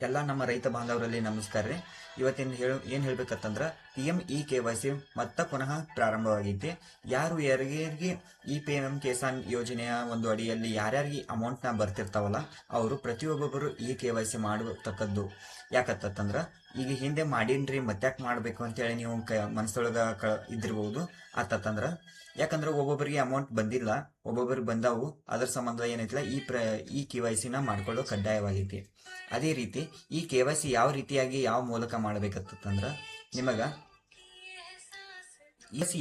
ಎಲ್ಲ ನಮ್ಮ ರೈತ ಬಾಂಧವರಲ್ಲಿ ನಮಸ್ಕಾರ ರೀ. ಇವತ್ತಿನ ಏನು ಹೇಳ್ಬೇಕಂತಂದ್ರೆ PMEKYC ಮತ್ತೆ ಪುನಃ ಪ್ರಾರಂಭವಾಗೈತಿ. ಯಾರಿಗೆ ಈ PM ಕಿಸಾನ್ ಯೋಜನೆಯ ಒಂದು ಅಡಿಯಲ್ಲಿ ಯಾರ್ಯಾರಿಗೆ ಅಮೌಂಟ್ನ ಬರ್ತಿರ್ತಾವಲ್ಲ ಅವರು ಪ್ರತಿಯೊಬ್ಬೊಬ್ಬರು ಈ KYC ಮಾಡತಕ್ಕದ್ದು. ಯಾಕತ್ತಂದ್ರೆ ಈಗ ಹಿಂದೆ ಮಾಡೀನ್ರಿ ಮತ್ತ್ಯಾಕೆ ಮಾಡಬೇಕು ಅಂತೇಳಿ ನೀವು ಮನಸ್ಸೊಳಗ ಇದ್ದಿರ್ಬೋದು. ಆತಂದ್ರೆ ಯಾಕಂದ್ರೆ ಒಬ್ಬೊಬ್ಬರಿಗೆ ಅಮೌಂಟ್ ಬಂದಿಲ್ಲ, ಒಬ್ಬೊಬ್ಬರಿಗೆ ಬಂದಾವು. ಅದರ ಸಂಬಂಧ ಏನೈತಿಲ್ಲ ಈ KYC ಮಾಡ್ಕೊಳ್ಳೋ ಕಡ್ಡಾಯವಾಗೈತಿ. ಅದೇ ರೀತಿ ಈ KYC ಯಾವ ರೀತಿಯಾಗಿ ಯಾವ ಮೂಲಕ ಮಾಡಬೇಕಂತಂದ್ರೆ ನಿಮಗ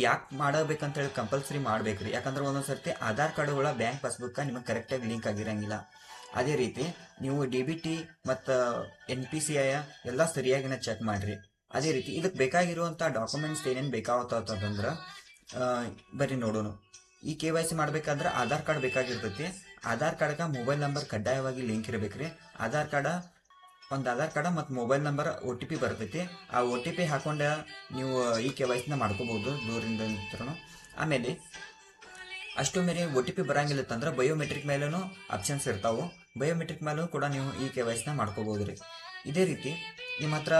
ಯಾಕೆ ಮಾಡಬೇಕಂತ ಹೇಳಿ ಕಂಪಲ್ಸರಿ ಮಾಡ್ಬೇಕ್ರಿ. ಯಾಕಂದ್ರೆ ಒಂದೊಂದ್ಸರ್ತಿ ಆಧಾರ್ ಕಾರ್ಡ್ಗಳ ಬ್ಯಾಂಕ್ ಪಾಸ್ಬುಕ್ ನಿಮಗೆ ಕರೆಕ್ಟಾಗಿ ಲಿಂಕ್ ಆಗಿರಂಗಿಲ್ಲ. ಅದೇ ರೀತಿ ನೀವು DBT ಮತ್ತು NPCI ಎಲ್ಲ ಸರಿಯಾಗಿನ ಚೆಕ್ ಮಾಡ್ರಿ. ಅದೇ ರೀತಿ ಇದಕ್ಕೆ ಬೇಕಾಗಿರುವಂಥ ಡಾಕ್ಯುಮೆಂಟ್ಸ್ ಏನೇನು ಬೇಕಾಗತ್ತಂದ್ರೆ ಬರ್ರಿ ನೋಡೋಣ. ಈ KYC ಮಾಡ್ಬೇಕಾದ್ರೆ ಆಧಾರ್ ಕಾರ್ಡ್ ಬೇಕಾಗಿರ್ತೈತಿ. ಆಧಾರ್ ಕಾರ್ಡ್ಗೆ ಮೊಬೈಲ್ ನಂಬರ್ ಕಡ್ಡಾಯವಾಗಿ ಲಿಂಕ್ ಇರಬೇಕ್ರಿ. ಆಧಾರ್ ಕಾರ್ಡ್ ಮತ್ತು ಮೊಬೈಲ್ ನಂಬರ್ OTP ಬರ್ತೈತಿ. ಆ OTP ಹಾಕೊಂಡ ನೀವು ಈ KYC ಮಾಡ್ಕೋಬಹುದು ದೂರಿಂದ. ಆಮೇಲೆ ಅಷ್ಟು ಮೇರೆ OTP ಬರಂಗಿಲ್ಲ ಅಂತಂದ್ರೆ ಬಯೋಮೆಟ್ರಿಕ್ ಮೇಲೂ ಆಪ್ಷನ್ಸ್ ಇರ್ತಾವೆ. ಬಯೋಮೆಟ್ರಿಕ್ ಮೇಲೂ ಕೂಡ ನೀವು ಈ KYC ಮಾಡ್ಕೋಬಹುದು ರೀ. ಇದೇ ರೀತಿ ನಿಮ್ಮ ಹತ್ರ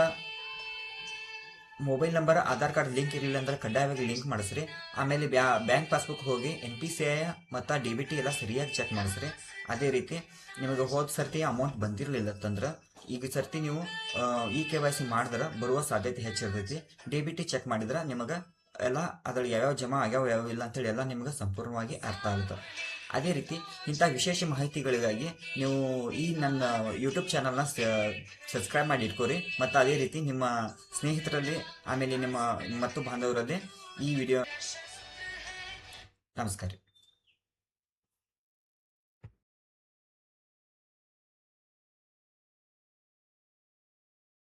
mobile number Aadhaar card link ಇರಲಿಲ್ಲ ಅಂದ್ರೆ ಕಡ್ಡಾಯವಾಗಿ ಲಿಂಕ್ ಮಾಡಿಸ್ರಿ. ಆಮೇಲೆ ಬ್ಯಾಂಕ್ ಪಾಸ್ಬುಕ್ ಹೋಗಿ NPCI ಮತ್ತು DBT ಎಲ್ಲ ಸರಿಯಾಗಿ ಚೆಕ್ ಮಾಡಿಸ್ರಿ. ಅದೇ ರೀತಿ ನಿಮಗೆ ಹೋದ ಸರ್ತಿ ಅಮೌಂಟ್ ಬಂದಿರಲಿಲ್ಲ ಅಂತಂದ್ರೆ ಈಗ ಸರ್ತಿ ನೀವು ಈ KYC ಮಾಡಿದ್ರೆ ಬರುವ ಸಾಧ್ಯತೆ ಹೆಚ್ಚಿರ್ತೈತಿ. DBT ಚೆಕ್ ಮಾಡಿದ್ರೆ ನಿಮಗೆ ಎಲ್ಲ ಅದ್ರಲ್ಲಿ ಯಾವ್ಯಾವ ಜಮಾ ಆಗ್ಯಾವ ಯಾವ ಇಲ್ಲ ಅಂತೇಳಿ ಎಲ್ಲ ನಿಮ್ಗೆ ಸಂಪೂರ್ಣವಾಗಿ ಅರ್ಥ ಆಗುತ್ತೆ. ಅದೇ ರೀತಿ ಇಂಥ ವಿಶೇಷ ಮಾಹಿತಿಗಳಿಗಾಗಿ ನೀವು ಈ ನನ್ನ ಯೂಟ್ಯೂಬ್ ಚಾನಲ್ನ ಸಬ್ಸ್ಕ್ರೈಬ್ ಮಾಡಿ ಇಟ್ಕೋರಿ. ಮತ್ತು ಅದೇ ರೀತಿ ನಿಮ್ಮ ಸ್ನೇಹಿತರಲ್ಲಿ ಆಮೇಲೆ ನಿಮ್ಮ ಮತ್ತು ಬಾಂಧವರಲ್ಲಿ ಈ ವಿಡಿಯೋ ನಮಸ್ಕಾರ.